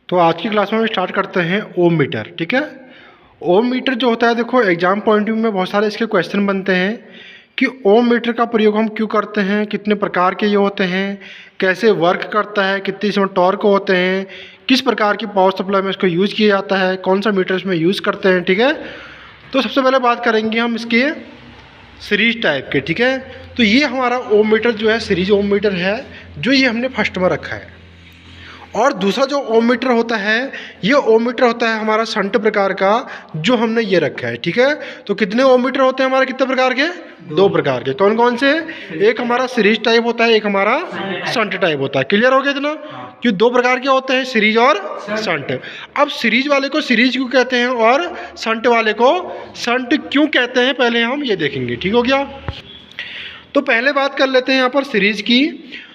तो आज की क्लास में हम स्टार्ट करते हैं ओम मीटर। ठीक है, ओम मीटर जो होता है, देखो एग्जाम पॉइंट व्यू में बहुत सारे इसके क्वेश्चन बनते हैं कि ओम मीटर का प्रयोग हम क्यों करते हैं, कितने प्रकार के ये होते हैं, कैसे वर्क करता है, कितने इसमें टॉर्क होते हैं, किस प्रकार की पावर सप्लाई में इसको यूज़ किया जाता है, कौन सा मीटर इसमें यूज़ करते हैं। ठीक है, तो सबसे पहले बात करेंगे हम इसके सीरीज टाइप के। ठीक है, तो ये हमारा ओम मीटर जो है सीरीज ओम मीटर है, जो ये हमने फर्स्ट में रखा है। और दूसरा जो ओम मीटर होता है, ये ओम मीटर होता है हमारा शंट प्रकार का, जो हमने ये रखा है। ठीक है, तो कितने ओम मीटर होते हैं हमारे, कितने प्रकार के? दो प्रकार के। कौन कौन से? एक हमारा सीरीज टाइप होता है, एक हमारा शंट टाइप होता है। क्लियर हो गया इतना कि दो प्रकार के होते हैं, सीरीज और शंट। अब सीरीज वाले को सीरीज क्यों कहते हैं और शंट वाले को शंट क्यों कहते हैं, पहले हम ये देखेंगे। ठीक हो गया, तो पहले बात कर लेते हैं यहाँ पर सीरीज की।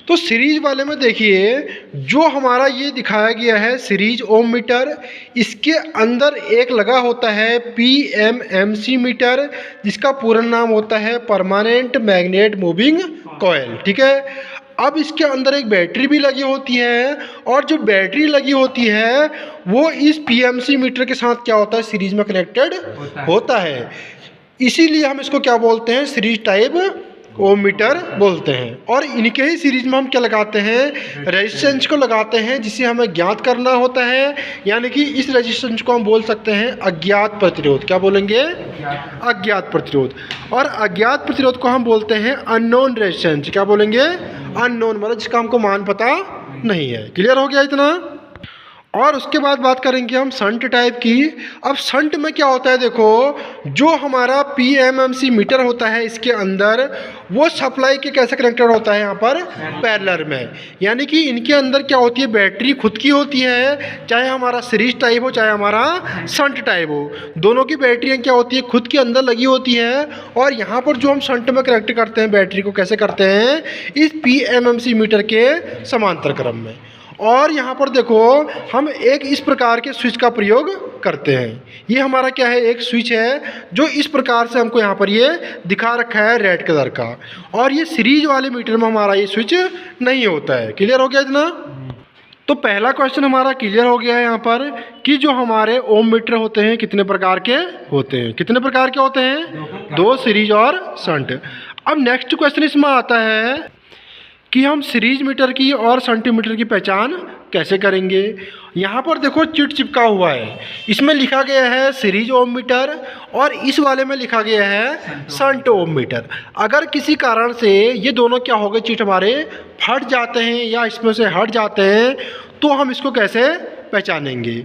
तो सीरीज वाले में देखिए, जो हमारा ये दिखाया गया है सीरीज ओम मीटर, इसके अंदर एक लगा होता है PMMC मीटर, जिसका पूरा नाम होता है परमानेंट मैग्नेट मूविंग कॉइल। ठीक है, अब इसके अंदर एक बैटरी भी लगी होती है, और जो बैटरी लगी होती है वो इस PMC मीटर के साथ क्या होता है, सीरीज में कनेक्टेड होता है। इसीलिए हम इसको क्या बोलते हैं, सीरीज टाइप ओम मीटर बोलते हैं। और इनके ही सीरीज में हम क्या लगाते हैं, रेजिस्टेंस को लगाते हैं, जिसे हमें ज्ञात करना होता है। यानी कि इस रेजिस्टेंस को हम बोल सकते हैं अज्ञात प्रतिरोध। क्या बोलेंगे? अज्ञात प्रतिरोध। और अज्ञात प्रतिरोध को हम बोलते हैं अननोन रेजिस्टेंस। क्या बोलेंगे? अननोन, मतलब जिसका हमको मान पता नहीं है। क्लियर हो गया इतना? और उसके बाद बात करेंगे हम शंट टाइप की। अब शंट में क्या होता है, देखो जो हमारा PMMC मीटर होता है, इसके अंदर वो सप्लाई के कैसे कनेक्टेड होता है, यहाँ पर पैरेलल में। यानी कि इनके अंदर क्या होती है, बैटरी खुद की होती है, चाहे हमारा सीरीज टाइप हो चाहे हमारा शंट टाइप हो, दोनों की बैटरियाँ क्या होती है, खुद के अंदर लगी होती है। और यहाँ पर जो हम शंट में कनेक्ट करते हैं बैटरी को, कैसे करते हैं, इस PMMC मीटर के समांतर क्रम में। और यहाँ पर देखो हम एक इस प्रकार के स्विच का प्रयोग करते हैं। ये हमारा क्या है, एक स्विच है, जो इस प्रकार से हमको यहाँ पर ये दिखा रखा है रेड कलर का। और ये सीरीज वाले मीटर में हमारा ये स्विच नहीं होता है। क्लियर हो गया इतना? तो पहला क्वेश्चन हमारा क्लियर हो गया है यहाँ पर कि जो हमारे ओम मीटर होते हैं कितने प्रकार के होते हैं। कितने प्रकार के होते हैं? दो, सीरीज और शंट। अब नेक्स्ट क्वेश्चन इसमें आता है कि हम सीरीज मीटर की और शंट मीटर की पहचान कैसे करेंगे। यहाँ पर देखो चिट चिपका हुआ है, इसमें लिखा गया है सीरीज ओम मीटर, और इस वाले में लिखा गया है शंट ओम मीटर। अगर किसी कारण से ये दोनों क्या हो गए, चिट हमारे फट जाते हैं या इसमें से हट जाते हैं, तो हम इसको कैसे पहचानेंगे।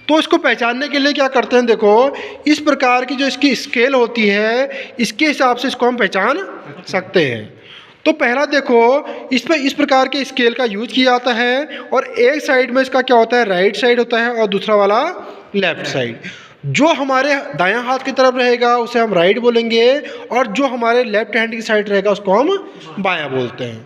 तो इसको पहचानने के लिए क्या करते हैं, देखो इस प्रकार की जो इसकी स्केल होती है, इसके हिसाब से इसको हम पहचान सकते हैं। तो पहला देखो, इसमें इस प्रकार के स्केल का यूज किया जाता है, और एक साइड में इसका क्या होता है, राइट साइड होता है, और दूसरा वाला लेफ्ट साइड। जो हमारे दायां हाथ की तरफ रहेगा उसे हम राइट बोलेंगे, और जो हमारे लेफ्ट हैंड की साइड रहेगा उसको हम बायां बोलते हैं।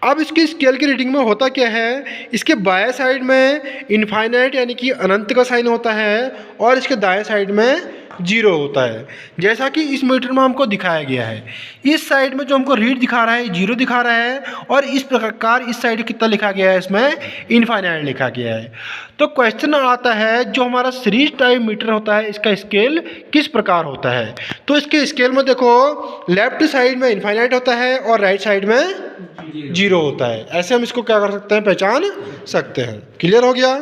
अब इसकी स्केल की रीडिंग में होता क्या है, इसके बाएं साइड में इनफाइनाइट यानी कि अनंत का साइन होता है, और इसके दाएं साइड में 0 होता है, जैसा कि इस मीटर में हमको दिखाया गया है। इस साइड में जो हमको रीड दिखा रहा है 0 दिखा रहा है, और इस प्रकार इस साइड कितना लिखा गया है, इसमें इनफाइनाइट लिखा गया है। तो क्वेश्चन आता है, जो हमारा सीरीज टाइप मीटर होता है इसका स्केल किस प्रकार होता है। तो इसके स्केल में देखो लेफ्ट साइड में इनफाइनाइट होता है और राइट साइड में 0 होता है। ऐसे हम इसको क्या कर सकते हैं, पहचान सकते हैं। क्लियर हो गया?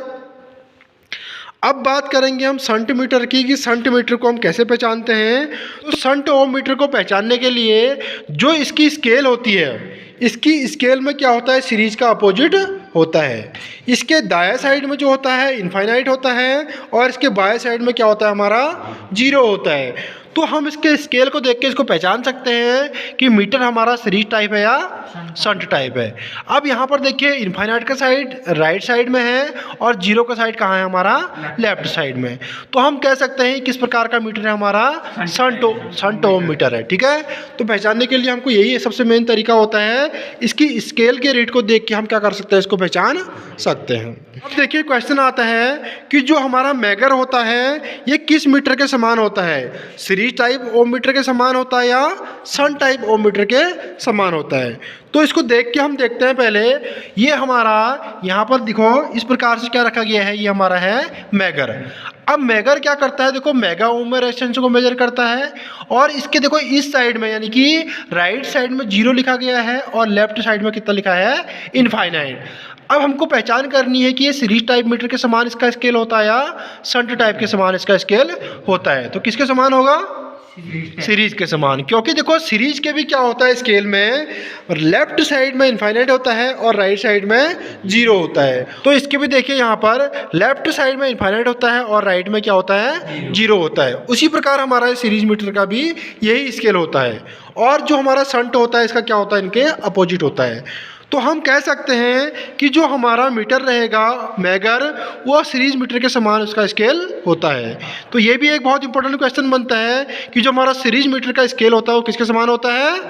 अब बात करेंगे हम शंट मीटर की कि शंट मीटर को हम कैसे पहचानते हैं। तो शंट ओम मीटर को पहचानने के लिए जो इसकी स्केल होती है, इसकी स्केल में क्या होता है, सीरीज का अपोजिट होता है। इसके दाएं साइड में जो होता है इनफाइनाइट होता है, और इसके बाएं साइड में क्या होता है, हमारा 0 होता है। तो हम इसके स्केल को देख के इसको पहचान सकते हैं कि मीटर हमारा सीरीज टाइप है या शंट टाइप है। अब यहाँ पर देखिए इनफाइनाइट का साइड राइट साइड में है, और 0 का साइड कहाँ है, हमारा लेफ्ट साइड में। तो हम कह सकते हैं किस प्रकार का मीटर है, हमारा शंट ओम मीटर है। ठीक है, तो पहचानने के लिए हमको यही सबसे मेन तरीका होता है, इसकी स्केल के रेट को देख के हम क्या कर सकते हैं, इसको पहचान सकते हैं। अब देखिए क्वेश्चन आता है कि जो हमारा मेगर होता है ये किस मीटर के समान होता है, सीरीज टाइप ओम मीटर के समान होता है या शन टाइप ओम मीटर के समान होता है। तो इसको देख के हम देखते हैं पहले, ये हमारा यहाँ पर देखो इस प्रकार से क्या रखा गया है, ये हमारा है मेगर। अब मेगर क्या करता है, देखो मेगा ओम में रेजिस्टेंस को मेजर करता है, और इसके देखो इस साइड में यानी कि राइट साइड में 0 लिखा गया है और लेफ्ट साइड में कितना लिखा है, इनफाइनाइट। अब हमको पहचान करनी है कि ये सीरीज टाइप मीटर के समान इसका स्केल होता है या शंट टाइप के समान इसका स्केल होता है। तो किसके समान होगा, सीरीज के समान, क्योंकि देखो सीरीज के भी क्या होता है स्केल में, लेफ्ट साइड में इनफाइनाइट होता है और राइट साइड में 0 होता है। तो इसके भी देखिए यहाँ पर लेफ्ट साइड में इनफाइनाइट होता है और राइट में क्या होता है, 0 होता है। उसी प्रकार हमारा सीरीज मीटर का भी यही स्केल होता है, और जो हमारा शंट होता है इसका क्या होता है, इनके अपोजिट होता है। तो हम कह सकते हैं कि जो हमारा मीटर रहेगा मेगर, वो सीरीज मीटर के समान उसका स्केल होता है। तो ये भी एक बहुत इंपॉर्टेंट क्वेश्चन बनता है कि जो हमारा सीरीज मीटर का स्केल होता है वो किसके समान होता है,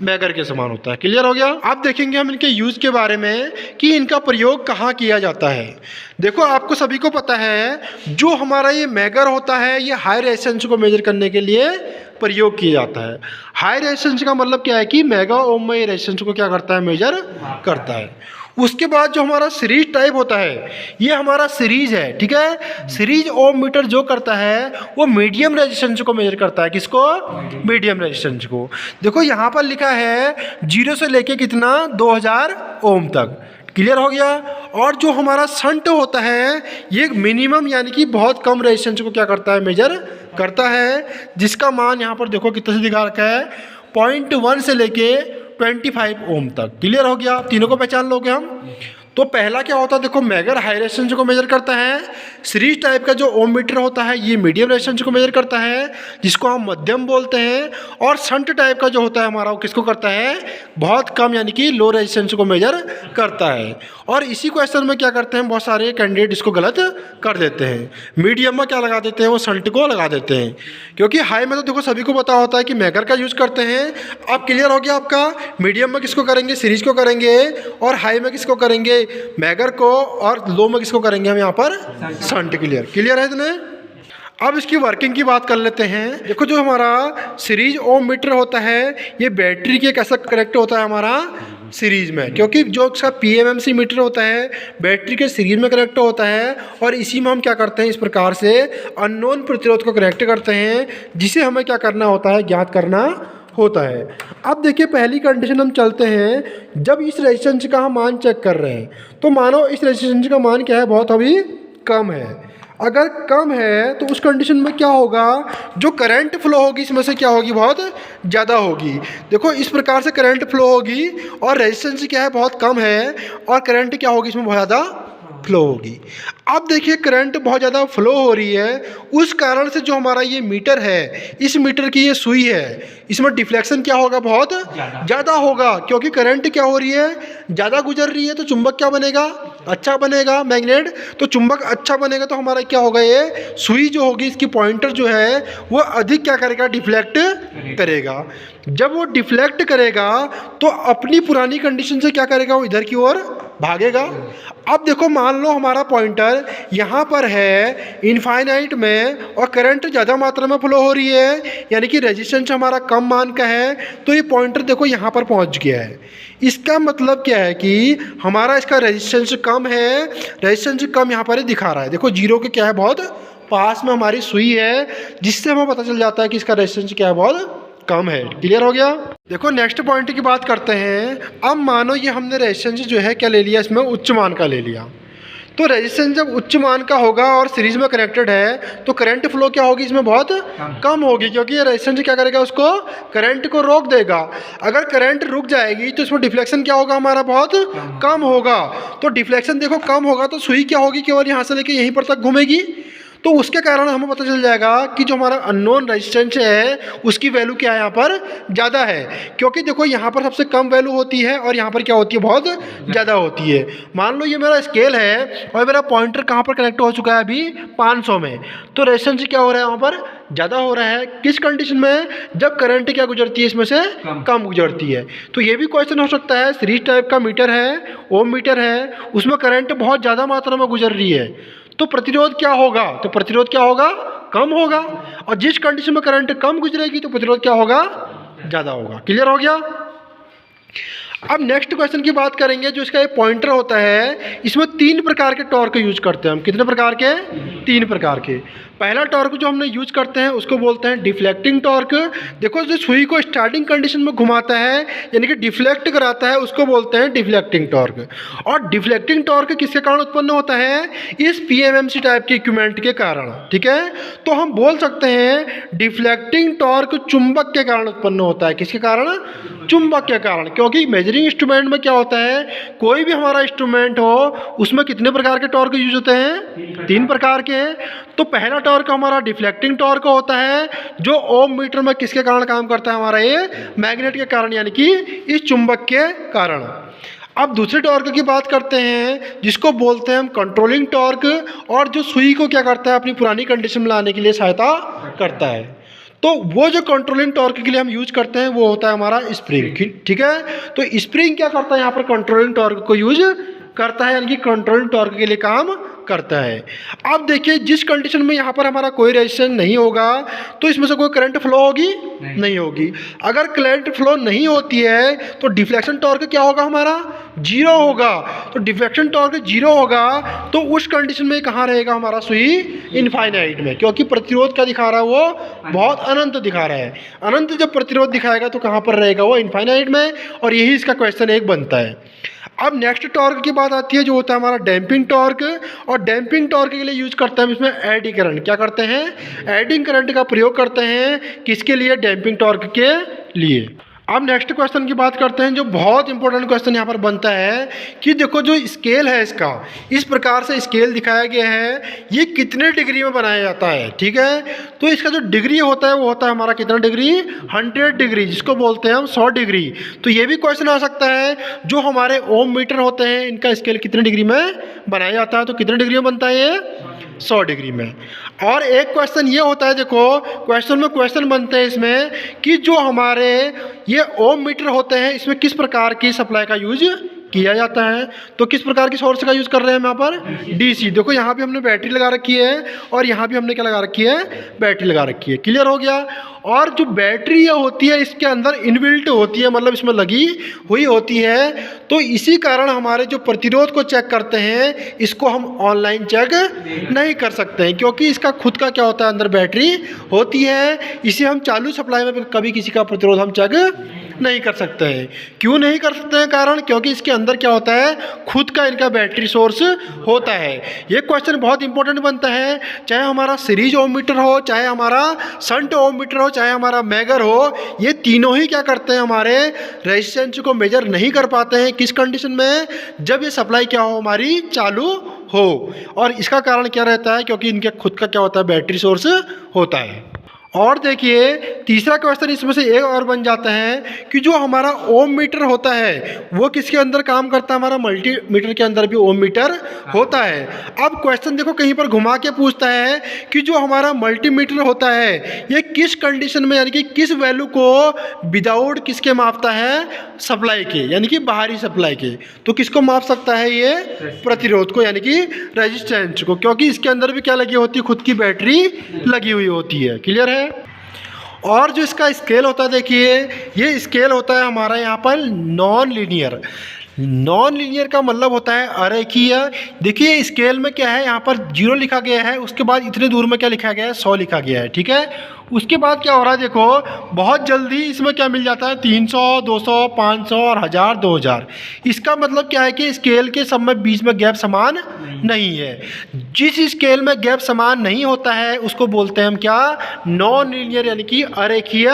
मेगर के समान होता है। क्लियर हो गया। अब देखेंगे हम इनके यूज़ के बारे में कि इनका प्रयोग कहाँ किया जाता है। देखो आपको सभी को पता है जो हमारा ये मेगर होता है ये हाई रेजिस्टेंस को मेजर करने के लिए प्रयोग किया जाता है। हाई रेजिस्टेंस का मतलब क्या है कि मेगा ओम में ये रेजिस्टेंस को क्या करता है, मेजर करता है। उसके बाद जो हमारा सीरीज टाइप होता है ये हमारा सीरीज है, ठीक है। सीरीज ओम मीटर जो करता है वो मीडियम रेजिस्टेंस को मेजर करता है, किसको, मीडियम रेजिस्टेंस को। देखो यहाँ पर लिखा है 0 से लेके कितना, 2000 ओम तक। क्लियर हो गया। और जो हमारा शंट होता है ये मिनिमम यानी कि बहुत कम रेजिस्टेंस को क्या करता है, मेजर करता है, जिसका मान यहाँ पर देखो कितने से दिखा रखा है, 0.1 से लेके 25 ओम तक। क्लियर हो गया। तीनों को पहचान लोगे हम। तो पहला क्या होता है, देखो मेगर हाई रेजिस्टेंस को मेजर करता है, सीरीज टाइप का जो ओम मीटर होता है ये मीडियम रेजिस्टेंस को मेजर करता है जिसको हम मध्यम बोलते हैं, और शंट टाइप का जो होता है हमारा वो किसको करता है, बहुत कम यानी कि लो रेजिस्टेंस को मेजर करता है। और इसी क्वेश्चन में क्या करते हैं, बहुत सारे कैंडिडेट इसको गलत कर देते हैं, मीडियम में क्या लगा देते हैं, वो शंट को लगा देते हैं, क्योंकि हाई में तो देखो सभी को पता होता है कि मेगर का यूज करते हैं। अब क्लियर हो गया आपका, मीडियम में किसको करेंगे, सीरीज को करेंगे, और हाई में किसको करेंगे, मेगर को, और लो में किसको करेंगे हम यहाँ पर, शंट। क्लियर है इतने। अब इसकी वर्किंग की बात कर लेते हैं। देखो जो हमारा सीरीज ओम मीटर होता है ये बैटरी के कैसा कनेक्ट होता है हमारा सीरीज में, क्योंकि जो इसका पीएमएमसी मीटर होता है बैटरी के सीरीज में कनेक्ट होता है, और इसी में हम क्या करते हैं, इस प्रकार से अननोन प्रतिरोध को कनेक्ट करते हैं, जिसे हमें क्या करना होता है, ज्ञात करना होता है। अब देखिए पहली कंडीशन हम चलते हैं, जब इस रेजिस्टेंस का हम मान चेक कर रहे हैं तो मानो इस रेजिस्टेंस का मान क्या है, बहुत अभी कम है। अगर कम है तो उस कंडीशन में क्या होगा, जो करंट फ्लो होगी इसमें से क्या होगी, बहुत ज़्यादा होगी। देखो इस प्रकार से करंट फ्लो होगी, और रेजिस्टेंस क्या है, बहुत कम है, और करंट क्या होगी, इसमें बहुत ज़्यादा फ्लो होगी। अब देखिए करंट बहुत ज़्यादा फ्लो हो रही है, उस कारण से जो हमारा ये मीटर है, इस मीटर की ये सुई है, इसमें डिफ्लेक्शन क्या होगा, बहुत ज़्यादा होगा, क्योंकि करंट क्या हो रही है, ज़्यादा गुजर रही है। तो चुंबक क्या बनेगा, अच्छा बनेगा, मैग्नेट। तो चुंबक अच्छा बनेगा तो हमारा क्या होगा, ये सुई जो होगी इसकी पॉइंटर जो है वो अधिक क्या करेगा, डिफ्लेक्ट करेगा। जब वो डिफ्लेक्ट करेगा तो अपनी पुरानी कंडीशन से क्या करेगा, वो इधर की ओर भागेगा। अब देखो मान लो हमारा पॉइंटर यहाँ पर है इनफाइनाइट में, और करंट ज़्यादा मात्रा में फ्लो हो रही है, यानी कि रेजिस्टेंस हमारा कम मान का है, तो ये पॉइंटर देखो यहाँ पर पहुँच गया है। इसका मतलब क्या है कि हमारा इसका रेजिस्टेंस कम है, रेजिस्टेंस कम यहाँ पर ही दिखा रहा है। देखो 0 के क्या है, बहुत पास में हमारी सुई है, जिससे हमें पता चल जाता है कि इसका रेजिस्टेंस क्या है, बहुत कम है। क्लियर हो गया। देखो नेक्स्ट पॉइंट की बात करते हैं। अब मानो ये हमने रेजिस्टेंस जो है क्या ले लिया, इसमें उच्च मान का ले लिया। तो रेजिस्टेंस जब उच्च मान का होगा और सीरीज में कनेक्टेड है तो करंट फ्लो क्या होगी, इसमें बहुत कम होगी, क्योंकि ये रेजिस्टेंस क्या करेगा, उसको करंट को रोक देगा। अगर करंट रुक जाएगी तो इसमें डिफ्लेक्शन क्या होगा, हमारा बहुत कम होगा। तो डिफ्लेक्शन देखो कम होगा तो सुई क्या होगी, केवल यहाँ से लेके यहीं पर तक घूमेगी। तो उसके कारण हमें पता चल जाएगा कि जो हमारा अननोन रेजिस्टेंस है उसकी वैल्यू क्या है, यहाँ पर ज़्यादा है, क्योंकि देखो यहाँ पर सबसे कम वैल्यू होती है और यहाँ पर क्या होती है, बहुत ज़्यादा होती है। मान लो ये मेरा स्केल है और मेरा पॉइंटर कहाँ पर कनेक्ट हो चुका है, अभी 500 में, तो रेजिस्टेंस क्या हो रहा है, वहाँ पर ज़्यादा हो रहा है। किस कंडीशन में, जब करंट क्या गुजरती है, इसमें से कम गुजरती है। तो ये भी क्वेश्चन हो सकता है, सीरीज टाइप का मीटर है, ओम मीटर है, उसमें करंट बहुत ज़्यादा मात्रा में गुजर रही है, तो प्रतिरोध क्या होगा, तो प्रतिरोध क्या होगा, कम होगा। और जिस कंडीशन में करंट कम गुजरेगी तो प्रतिरोध क्या होगा, ज़्यादा होगा। क्लियर हो गया। अब नेक्स्ट क्वेश्चन की बात करेंगे। जो इसका एक पॉइंटर होता है, इसमें 3 प्रकार के टॉर्क यूज करते हैं हम। कितने प्रकार के? 3 प्रकार के। पहला टॉर्क जो हमने यूज करते हैं उसको बोलते हैं डिफ्लेक्टिंग टॉर्क। देखो जो सुई को स्टार्टिंग कंडीशन में घुमाता है यानी कि डिफ्लेक्ट कराता है, उसको बोलते हैं डिफ्लेक्टिंग टॉर्क। और डिफ्लेक्टिंग टॉर्क किसके कारण उत्पन्न होता है? इस पीएमएमसी टाइप के इक्विपमेंट के कारण। ठीक है, तो हम बोल सकते हैं डिफ्लेक्टिंग टॉर्क चुंबक के कारण उत्पन्न होता है। किसके कारण? चुंबक के कारण। क्योंकि मेजरिंग इंस्ट्रूमेंट में क्या होता है, कोई भी हमारा इंस्ट्रूमेंट हो उसमें कितने प्रकार के टॉर्क यूज होते हैं? 3 प्रकार के। तो पहला टॉर्क हमारा डिफ्लेक्टिंग टॉर्क होता है, जो ओम मीटर में किसके कारण काम करता है? हमारा ये मैग्नेट के कारण, यानी कि इस चुंबक के कारण। अब दूसरे टॉर्क की बात करते हैं जिसको बोलते हैं हम कंट्रोलिंग टॉर्क, और जो सुई को क्या करता है, अपनी पुरानी कंडीशन में लाने के लिए सहायता करता है। तो वो जो कंट्रोलिंग टॉर्क के लिए हम यूज करते हैं वो होता है हमारा स्प्रिंग। ठीक है, तो स्प्रिंग क्या करता है, यहाँ पर कंट्रोलिंग टॉर्क को यूज करता है, यानी कि कंट्रोलिंग टॉर्क के लिए काम करता है। अब देखिए जिस कंडीशन में यहाँ पर हमारा कोई रेजिस्टेंस नहीं होगा तो इसमें से कोई करंट फ्लो होगी? नहीं होगी। अगर करंट फ्लो नहीं होती है तो डिफ्लेक्शन टॉर्क क्या होगा? हमारा 0 होगा। तो डिफ्लेक्शन टॉर्क 0 होगा तो उस कंडीशन में कहाँ रहेगा हमारा सुई? इनफाइनाइट में, क्योंकि प्रतिरोध क्या दिखा रहा है? वो बहुत अनंत दिखा रहा है। अनंत जब प्रतिरोध दिखाएगा तो कहाँ पर रहेगा? वो इनफाइनाइट में। और यही इसका क्वेश्चन 1 बनता है। अब नेक्स्ट टॉर्क की बात आती है जो होता है हमारा डैम्पिंग टॉर्क। और डैम्पिंग टॉर्क के लिए यूज करते हैं हम इसमें एडी करंट। क्या करते हैं? एडिंग करंट का प्रयोग करते हैं। किसके लिए? डैम्पिंग टॉर्क के लिए। अब नेक्स्ट क्वेश्चन की बात करते हैं जो बहुत इंपॉर्टेंट क्वेश्चन यहाँ पर बनता है कि देखो जो स्केल है इसका, इस प्रकार से स्केल दिखाया गया है, ये कितने डिग्री में बनाया जाता है। ठीक है, तो इसका जो डिग्री होता है वो होता है हमारा कितना डिग्री? 100 डिग्री, जिसको बोलते हैं हम 100 डिग्री। तो ये भी क्वेश्चन आ सकता है जो हमारे ओम मीटर होते हैं इनका स्केल कितने डिग्री में बनाया जाता है, तो कितने डिग्री में बनता है ये? 100 डिग्री में। और एक क्वेश्चन ये होता है, देखो क्वेश्चन में क्वेश्चन बनते हैं इसमें कि जो हमारे ये ओम मीटर होते हैं इसमें किस प्रकार की सप्लाई का यूज किया जाता है। तो किस प्रकार की सोर्स का यूज़ कर रहे हैं हम यहाँ पर? डीसी। देखो यहाँ भी हमने बैटरी लगा रखी है और यहाँ भी हमने क्या लगा रखी है? बैटरी लगा रखी है। क्लियर हो गया। और जो बैटरी होती है इसके अंदर इनबिल्ट होती है, मतलब इसमें लगी हुई होती है। तो इसी कारण हमारे जो प्रतिरोध को चेक करते हैं इसको हम ऑनलाइन चेक नहीं कर सकते हैं, क्योंकि इसका खुद का क्या होता है, अंदर बैटरी होती है। इसे हम चालू सप्लाई में कभी किसी का प्रतिरोध हम चेक नहीं कर सकते हैं। क्यों नहीं कर सकते हैं? कारण क्योंकि इसके अंदर क्या होता है, खुद का इनका बैटरी सोर्स होता है। ये क्वेश्चन बहुत इंपॉर्टेंट बनता है, चाहे हमारा सीरीज ओम मीटर हो, चाहे हमारा शंट ओम मीटर हो, चाहे हमारा मेगर हो। ये तीनों ही क्या करते हैं, हमारे रेजिस्टेंस को मेजर नहीं कर पाते हैं। किस कंडीशन में? जब ये सप्लाई क्या हो, हमारी चालू हो। और इसका कारण क्या रहता है, क्योंकि इनके खुद का क्या होता है, बैटरी सोर्स होता है। और देखिए तीसरा क्वेश्चन इसमें से एक और बन जाता है कि जो हमारा ओम मीटर होता है वो किसके अंदर काम करता है? हमारा मल्टीमीटर के अंदर भी ओम मीटर होता है। अब क्वेश्चन देखो कहीं पर घुमा के पूछता है कि जो हमारा मल्टीमीटर होता है ये किस कंडीशन में, यानी कि किस वैल्यू को विदाउट किसके मापता है? सप्लाई के, यानी कि बाहरी सप्लाई के। तो किसको माप सकता है ये? प्रतिरोध को, यानी कि रेजिस्टेंस को, क्योंकि इसके अंदर भी क्या लगी होती है, खुद की बैटरी लगी हुई होती है। क्लियर है। और जो इसका स्केल होता है, देखिए ये स्केल होता है हमारा यहाँ पर नॉन लीनियर। नॉन लीनियर का मतलब होता है अरेखीय। देखिए स्केल में क्या है, यहाँ पर 0 लिखा गया है, उसके बाद इतने दूर में क्या लिखा गया है, 100 लिखा गया है। ठीक है, उसके बाद क्या हो रहा है, देखो बहुत जल्दी इसमें क्या मिल जाता है, 300, 200, 500 और 1000, 2000। इसका मतलब क्या है कि स्केल के सब में बीच में गैप समान नहीं है। जिस स्केल में गैप समान नहीं होता है उसको बोलते हैं हम क्या? नॉन लीनियर, यानी कि अरेखीय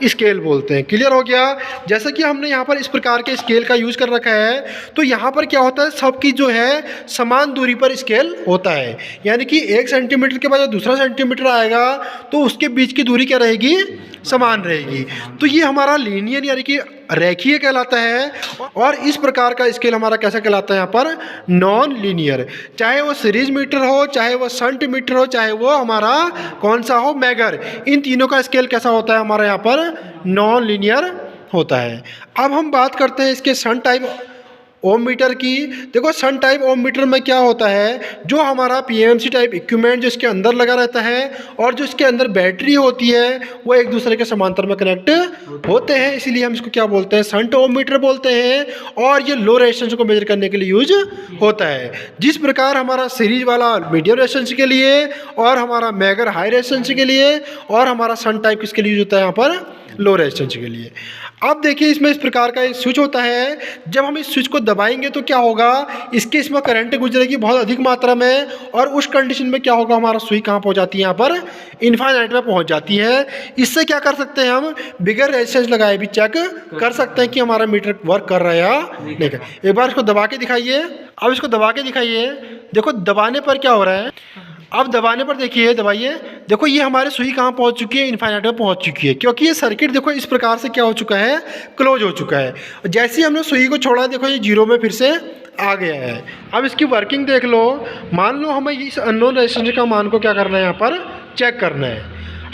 स्केल बोलते हैं। क्लियर हो गया। जैसे कि हमने यहाँ पर इस प्रकार के स्केल का यूज़ कर रखा है, तो यहाँ पर क्या होता है, सबकी जो है समान दूरी पर स्केल होता है, यानी कि 1 सेंटीमीटर के बाद जब दूसरा सेंटीमीटर आएगा तो उसके बीच की दूरी क्या रहेगी? समान रहेगी। तो ये हमारा लीनियर यानी कि रेखीय कहलाता है। और इस प्रकार का स्केल हमारा कैसा कहलाता है, यहाँ पर नॉन लीनियर। चाहे वो सीरीज मीटर हो, चाहे वो शंट मीटर हो, चाहे वो हमारा कौन सा हो, मेगर, इन तीनों का स्केल कैसा होता है, हमारा यहाँ पर नॉन लीनियर होता है। अब हम बात करते हैं इसके शंट टाइप ओम मीटर की। देखो सन टाइप ओम मीटर में क्या होता है, जो हमारा पीएमसी टाइप इक्विपमेंट जो इसके अंदर लगा रहता है और जो इसके अंदर बैटरी होती है वो एक दूसरे के समांतर में कनेक्ट होते हैं, इसीलिए हम इसको क्या बोलते हैं, सन ओम मीटर बोलते हैं। और ये लो रेजिस्टेंस को मेजर करने के लिए यूज होता है। जिस प्रकार हमारा सीरीज वाला मीडियम रेजिस्टेंस के लिए और हमारा मैगर हाई रेजिस्टेंस के लिए और हमारा सन टाइप किसके लिए यूज होता है, यहाँ पर लो रेजिस्टेंस के लिए। अब देखिए इसमें इस प्रकार का एक स्विच होता है, जब हम इस स्विच को दबाएंगे तो क्या होगा, इसमें करंट गुजरेगी बहुत अधिक मात्रा में और उस कंडीशन में क्या होगा, हमारा सुई कहाँ पहुँच जाती है, यहाँ पर इनफाइनाइट में पहुँच जाती है। इससे क्या कर सकते हैं, हम बिगर रेजिस्टेंस लगाए भी चेक कर सकते हैं कि हमारा मीटर वर्क कर रहा है या नहीं। एक बार इसको दबा के दिखाइए। अब इसको दबा के दिखाइए, देखो दबाने पर क्या हो रहा है, अब दबाने पर देखिए, दबाइए, देखो ये हमारे सुई कहाँ पहुँच चुकी है, इनफाइनाइट में पहुँच चुकी है, क्योंकि ये सर्किट देखो इस प्रकार से क्या हो चुका है, क्लोज हो चुका है। जैसे ही हमने सुई को छोड़ा, देखो ये जीरो में फिर से आ गया है। अब इसकी वर्किंग देख लो। मान लो हमें इस अननोन रेजिस्टेंस का मान को क्या करना है, यहाँ पर चेक करना है।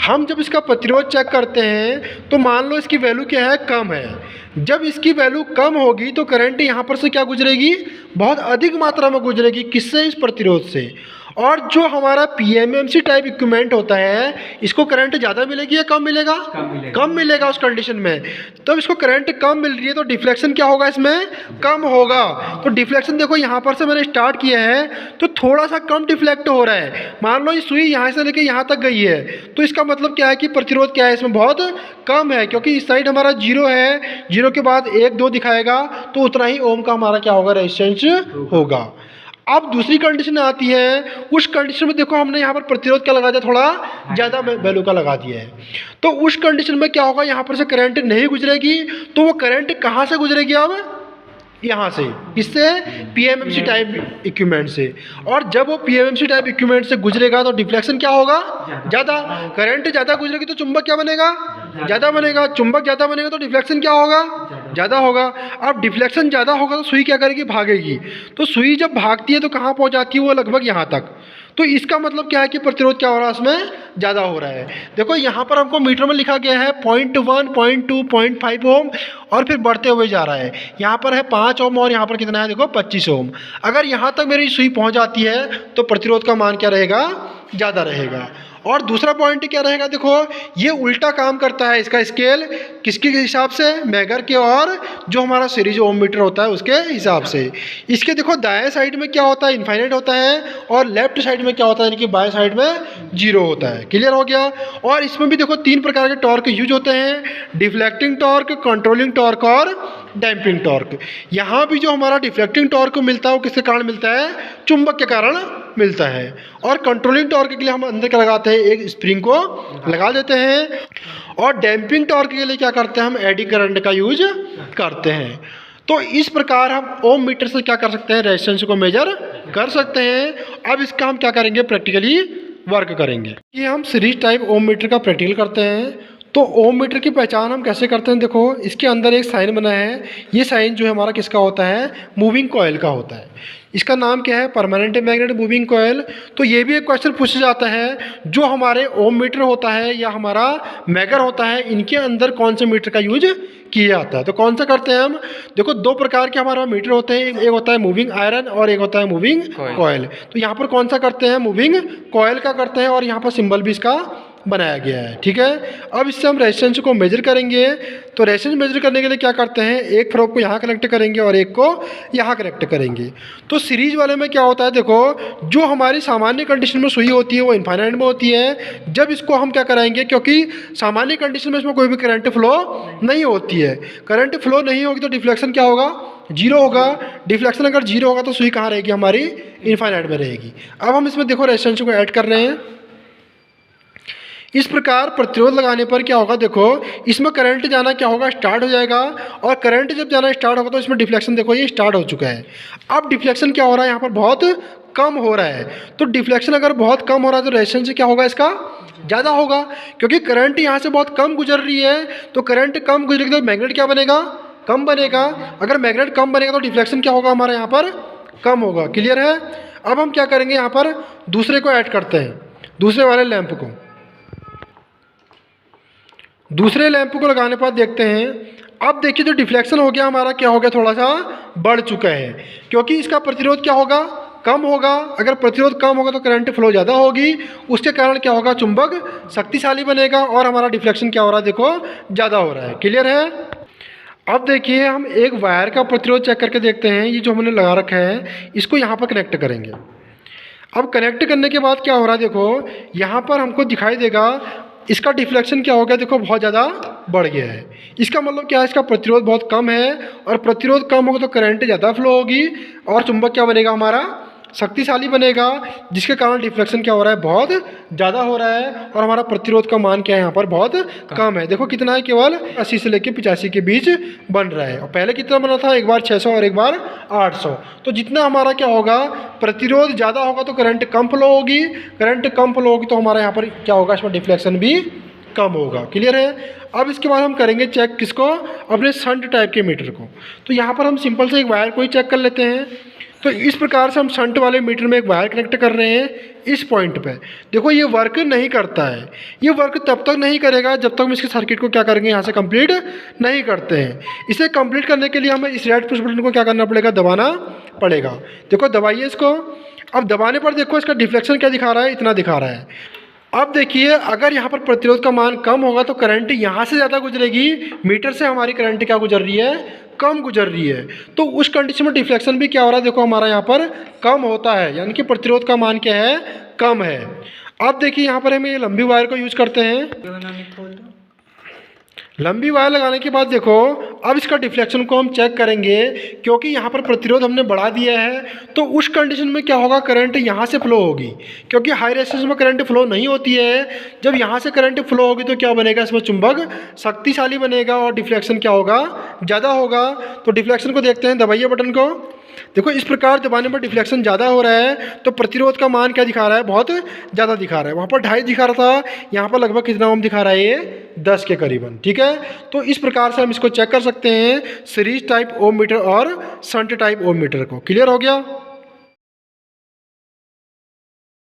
हम जब इसका प्रतिरोध चेक करते हैं तो मान लो इसकी वैल्यू क्या है, कम है। जब इसकी वैल्यू कम होगी तो करंट यहाँ पर से क्या गुजरेगी, बहुत अधिक मात्रा में गुजरेगी। किससे, इस प्रतिरोध से। और जो हमारा पीएमएमसी टाइप इक्विपमेंट होता है, इसको करंट ज़्यादा मिलेगी या कम मिलेगा, कम मिलेगा उस कंडीशन में। तो इसको करंट कम मिल रही है तो डिफ्लेक्शन क्या होगा, इसमें कम होगा। तो डिफ्लेक्शन देखो यहाँ पर से मैंने स्टार्ट किया है तो थोड़ा सा कम डिफ्लेक्ट हो रहा है। मान लो ये सुई यहाँ से लेके यहाँ तक गई है तो इसका मतलब क्या है कि प्रतिरोध क्या है, इसमें बहुत कम है, क्योंकि इस साइड हमारा जीरो है, जीरो के बाद 1-2 दिखाएगा तो उतना ही ओम का हमारा क्या होगा, रेजिस्टेंस होगा। अब दूसरी कंडीशन आती है, उस कंडीशन में देखो हमने यहाँ पर प्रतिरोध क्या लगा दिया, थोड़ा ज़्यादा वैल्यू का लगा दिया है। तो उस कंडीशन में क्या होगा, यहाँ पर से करंट नहीं गुजरेगी। तो वो करंट कहाँ से गुजरेगी, अब यहाँ से, किससे, पीएमएमसी टाइप इक्विपमेंट से। और जब वो पीएमएमसी टाइप इक्विपमेंट से गुजरेगा तो डिफ्लेक्शन क्या होगा, ज़्यादा। करंट ज़्यादा गुजरेगी तो चुंबक क्या बनेगा, ज़्यादा बनेगा। चुंबक ज़्यादा बनेगा तो डिफ्लेक्शन क्या होगा, ज़्यादा होगा। अब डिफ्लेक्शन ज़्यादा होगा तो सुई क्या करेगी, भागेगी। तो सुई जब भागती है तो कहाँ पहुँच जाती है, वो लगभग यहाँ तक। तो इसका मतलब क्या है कि प्रतिरोध क्या हो रहा है, उसमें ज़्यादा हो रहा है। देखो यहाँ पर हमको मीटर में लिखा गया है 0.1, 0.2, 0.5 ओम और फिर बढ़ते हुए जा रहा है। यहाँ पर है 5 ओम और यहाँ पर कितना है, देखो 25 ओम। अगर यहाँ तक मेरी सुई पहुँच जाती है तो प्रतिरोध का मान क्या रहेगा, ज़्यादा रहेगा। और दूसरा पॉइंट क्या रहेगा, देखो ये उल्टा काम करता है इसका स्केल, किसके हिसाब से, मैगर के और जो हमारा सीरीज ओम मीटर होता है उसके हिसाब से। इसके देखो दाएं साइड में क्या होता है, इनफाइनाइट होता है, और लेफ्ट साइड में क्या होता है, यानी कि बाएं साइड में जीरो होता है। क्लियर हो गया। और इसमें भी देखो 3 प्रकार के टॉर्क यूज होते हैं, डिफ्लेक्टिंग टॉर्क, कंट्रोलिंग टॉर्क और डैम्पिंग टॉर्क। यहाँ भी जो हमारा डिफ्लेक्टिंग टॉर्क मिलता है वो किसके कारण मिलता है, चुंबक के कारण मिलता है। और कंट्रोलिंग टॉर्क के लिए हम अंदर क्या लगाते हैं, एक स्प्रिंग को लगा देते हैं। और डैम्पिंग टॉर्क के लिए क्या करते हैं, हम एडी करंट का यूज करते हैं। तो इस प्रकार हम ओम मीटर से क्या कर सकते हैं, रेजिस्टेंस को मेजर कर सकते हैं। अब इसका हम क्या करेंगे, प्रैक्टिकली वर्क करेंगे। ये हम सीरीज टाइप ओम मीटर का प्रैक्टिकल करते हैं। तो ओम मीटर की पहचान हम कैसे करते हैं, देखो इसके अंदर एक साइन बना है। ये साइन जो है हमारा किसका होता है, मूविंग कॉइल का होता है। इसका नाम क्या है, परमानेंट मैग्नेट मूविंग कॉइल। तो ये भी एक क्वेश्चन पूछा जाता है, जो हमारे ओम मीटर होता है या हमारा मैगर होता है, इनके अंदर कौन से मीटर का यूज किया जाता है। तो कौन सा करते हैं हम, देखो 2 प्रकार के हमारा मीटर होते हैं, एक होता है मूविंग आयरन और एक होता है मूविंग कॉइल। तो यहाँ पर कौन सा करते हैं, मूविंग कॉइल का करते हैं, और यहाँ पर सिंबल भी इसका बनाया गया है। ठीक है। अब इससे हम रेजिस्टेंस को मेजर करेंगे। तो रेजिस्टेंस मेजर करने के लिए क्या करते हैं, एक प्रोब को यहाँ कनेक्ट करेंगे और एक को यहाँ कनेक्ट करेंगे। तो सीरीज वाले में क्या होता है, देखो जो हमारी सामान्य कंडीशन में सुई होती है वो इनफाइनाइट में होती है। जब इसको हम क्या कराएंगे, क्योंकि सामान्य कंडीशन में इसमें कोई भी करंट फ्लो नहीं होती है, करंट फ्लो नहीं होगी तो डिफ्लेक्शन क्या होगा, जीरो होगा। डिफ्लेक्शन अगर जीरो होगा तो सुई कहाँ रहेगी, हमारी इनफाइनाइट में रहेगी। अब हम इसमें देखो रेजिस्टेंस को ऐड कर रहे हैं। इस प्रकार प्रतिरोध लगाने पर क्या होगा, देखो इसमें करंट जाना क्या होगा, स्टार्ट हो जाएगा। और करंट जब जाना स्टार्ट होगा तो इसमें डिफ्लेक्शन देखो ये स्टार्ट हो चुका है। अब डिफ्लेक्शन क्या हो रहा है, यहाँ पर बहुत कम हो रहा है। तो डिफ्लेक्शन अगर बहुत कम हो रहा है तो रेजिस्टेंस क्या होगा, इसका ज़्यादा होगा, क्योंकि करंट यहाँ से बहुत कम गुजर रही है। तो करंट कम गुजरेगी तो मैग्नेट क्या बनेगा, कम बनेगा। अगर मैग्नेट कम बनेगा तो डिफ्लेक्शन क्या होगा, हमारे यहाँ पर कम होगा। क्लियर है। अब हम क्या करेंगे, यहाँ पर दूसरे को ऐड करते हैं, दूसरे वाले लैंप को। दूसरे लैंप को लगाने पर देखते हैं, अब देखिए जो डिफ्लेक्शन हो गया हमारा क्या हो गया, थोड़ा सा बढ़ चुका है, क्योंकि इसका प्रतिरोध क्या होगा, कम होगा। अगर प्रतिरोध कम होगा तो करंट फ्लो ज़्यादा होगी, उसके कारण क्या होगा, चुंबक शक्तिशाली बनेगा और हमारा डिफ्लेक्शन क्या हो रहा है, देखो ज़्यादा हो रहा है। क्लियर है। अब देखिए हम एक वायर का प्रतिरोध चेक करके देखते हैं। ये जो हमने लगा रखा है इसको यहाँ पर कनेक्ट करेंगे। अब कनेक्ट करने के बाद क्या हो रहा है, देखो यहाँ पर हमको दिखाई देगा इसका डिफ्लेक्शन क्या हो गया, देखो बहुत ज़्यादा बढ़ गया है। इसका मतलब क्या है, इसका प्रतिरोध बहुत कम है, और प्रतिरोध कम होगा तो करंट ज़्यादा फ्लो होगी और चुंबक क्या बनेगा, हमारा शक्तिशाली बनेगा, जिसके कारण डिफ्लेक्शन क्या हो रहा है, बहुत ज़्यादा हो रहा है, और हमारा प्रतिरोध का मान क्या है यहाँ पर, बहुत कम है। देखो कितना है, केवल 80 से लेकर 85 के बीच बन रहा है। और पहले कितना बना था, एक बार 600 और एक बार 800। तो जितना हमारा क्या होगा, प्रतिरोध ज़्यादा होगा तो करंट कम फ्लो होगी, करंट कम फ्लो होगी तो हमारा यहाँ पर क्या होगा, इसमें डिफ्लेक्शन भी कम होगा। क्लियर है। अब इसके बाद हम करेंगे चेक किसको, अपने शंट टाइप के मीटर को। तो यहाँ पर हम सिंपल से एक वायर को ही चेक कर लेते हैं। तो इस प्रकार से हम शंट वाले मीटर में एक वायर कनेक्ट कर रहे हैं इस पॉइंट पे। देखो ये वर्क नहीं करता है, ये वर्क तब तक नहीं करेगा जब तक हम इसके सर्किट को क्या करेंगे, यहाँ से कंप्लीट नहीं करते हैं। इसे कंप्लीट करने के लिए हमें इस रेड पुश बटन को क्या करना पड़ेगा, दबाना पड़ेगा। देखो दबाइए इसको। अब दबाने पर देखो इसका डिफ्लेक्शन क्या दिखा रहा है, इतना दिखा रहा है। अब देखिए अगर यहाँ पर प्रतिरोध का मान कम होगा तो करंट यहाँ से ज़्यादा गुजरेगी, मीटर से हमारी करंट क्या गुजर रही है, कम गुजर रही है। तो उस कंडीशन में डिफ्लेक्शन भी क्या हो रहा है, देखो हमारा यहाँ पर कम होता है, यानी कि प्रतिरोध का मान क्या है, कम है। अब देखिए यहाँ पर हम ये लंबी वायर को यूज करते हैं। लंबी वायर लगाने के बाद देखो अब इसका डिफ्लेक्शन को हम चेक करेंगे, क्योंकि यहाँ पर प्रतिरोध हमने बढ़ा दिया है। तो उस कंडीशन में क्या होगा, करंट यहाँ से फ्लो होगी, क्योंकि हाई रेजिस्टेंस में करंट फ्लो नहीं होती है। जब यहाँ से करंट फ्लो होगी तो क्या बनेगा, इसमें चुंबक शक्तिशाली बनेगा और डिफ्लेक्शन क्या होगा, ज़्यादा होगा। तो डिफ्लेक्शन को देखते हैं, दबाइए बटन को। देखो इस प्रकार दबाने पर डिफ्लेक्शन ज़्यादा हो रहा है, तो प्रतिरोध का मान क्या दिखा रहा है, बहुत ज़्यादा दिखा रहा है। वहाँ पर 2.5 दिखा रहा था, यहाँ पर लगभग कितना ओम दिखा रहा है, ये 10 के करीबन। ठीक है। तो इस प्रकार से हम इसको चेक कर सकते हैं, सीरीज टाइप ओम मीटर और शंट टाइप ओम मीटर को। क्लियर हो गया।